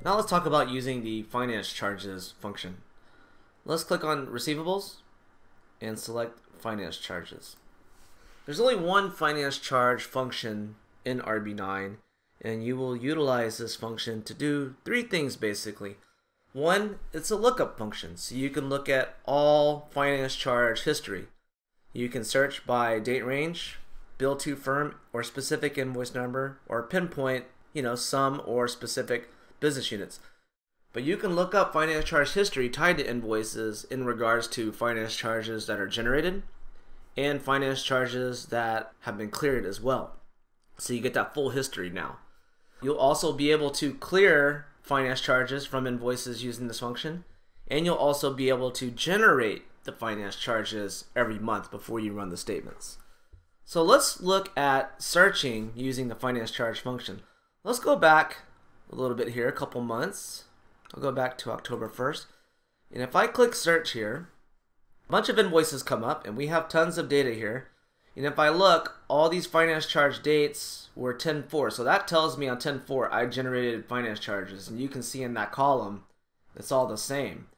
Now let's talk about using the finance charges function. Let's click on Receivables and select Finance Charges. There's only one finance charge function in RB9, and you will utilize this function to do three things basically. One, it's a lookup function, so you can look at all finance charge history. You can search by date range, bill to firm, or specific invoice number, or pinpoint, some or specific business units. But you can look up finance charge history tied to invoices in regards to finance charges that are generated and finance charges that have been cleared as well. So you get that full history now. You'll also be able to clear finance charges from invoices using this function, and you'll also be able to generate the finance charges every month before you run the statements. So let's look at searching using the finance charge function. Let's go back a little bit here, a couple months. I'll go back to October 1st. And if I click search here, a bunch of invoices come up and we have tons of data here. And if I look, all these finance charge dates were 10/4. So that tells me on 10/4 I generated finance charges. And you can see in that column, it's all the same.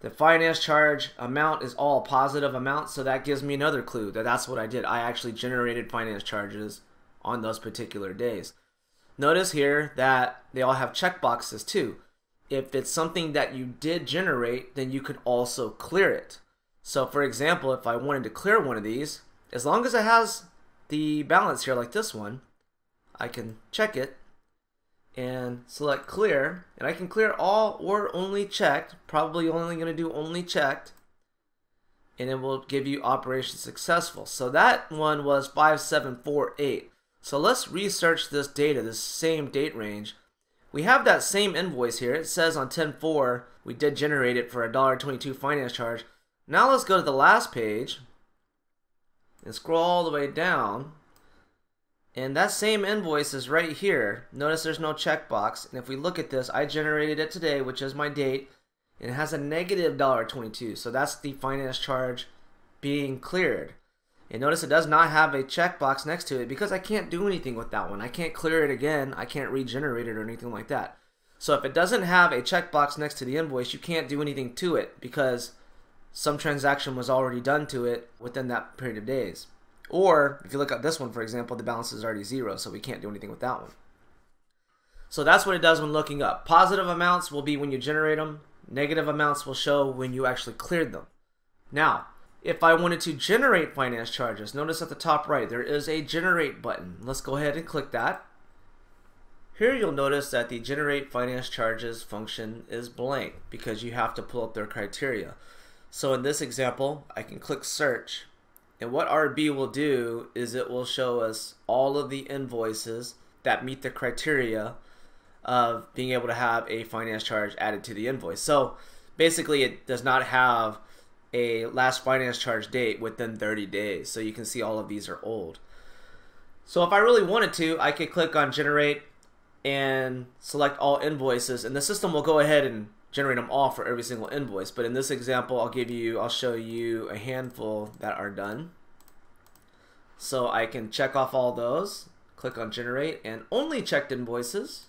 The finance charge amount is all positive amounts, so that gives me another clue that that's what I did. I actually generated finance charges on those particular days. Notice here that they all have checkboxes too. If it's something that you did generate, then you could also clear it. So for example, if I wanted to clear one of these, as long as it has the balance here like this one, I can check it and select clear, and I can clear all or only checked, probably only going to do only checked, and it will give you operation successful. So that one was 5748. So let's research this data, this same date range. We have that same invoice here. It says on 10/4 we did generate it for a $1.22 finance charge. Now let's go to the last page and scroll all the way down. And that same invoice is right here. Notice there's no checkbox. And if we look at this, I generated it today, which is my date, and it has a negative $1.22. So that's the finance charge being cleared. And notice it does not have a checkbox next to it because I can't do anything with that one. I can't clear it again. I can't regenerate it or anything like that. So if it doesn't have a checkbox next to the invoice, you can't do anything to it because some transaction was already done to it within that period of days. Or if you look at this one, for example, the balance is already 0, so we can't do anything with that one. So that's what it does when looking up. Positive amounts will be when you generate them. Negative amounts will show when you actually cleared them. Now, if I wanted to generate finance charges, notice at the top right there is a generate button. Let's go ahead and click that. Here you'll notice that the generate finance charges function is blank because you have to pull up their criteria. So in this example, I can click search, and what RB will do is it will show us all of the invoices that meet the criteria of being able to have a finance charge added to the invoice. So basically it does not have a last finance charge date within 30 days. So you can see all of these are old. So if I really wanted to, I could click on generate and select all invoices, and the system will go ahead and generate them all for every single invoice. But in this example, I'll show you a handful that are done. So I can check off all those, click on generate, and only checked invoices.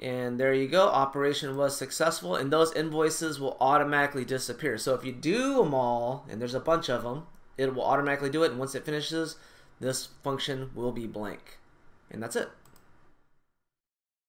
And there you go, operation was successful, and those invoices will automatically disappear. So if you do them all, and there's a bunch of them, it will automatically do it, and once it finishes, this function will be blank. And that's it.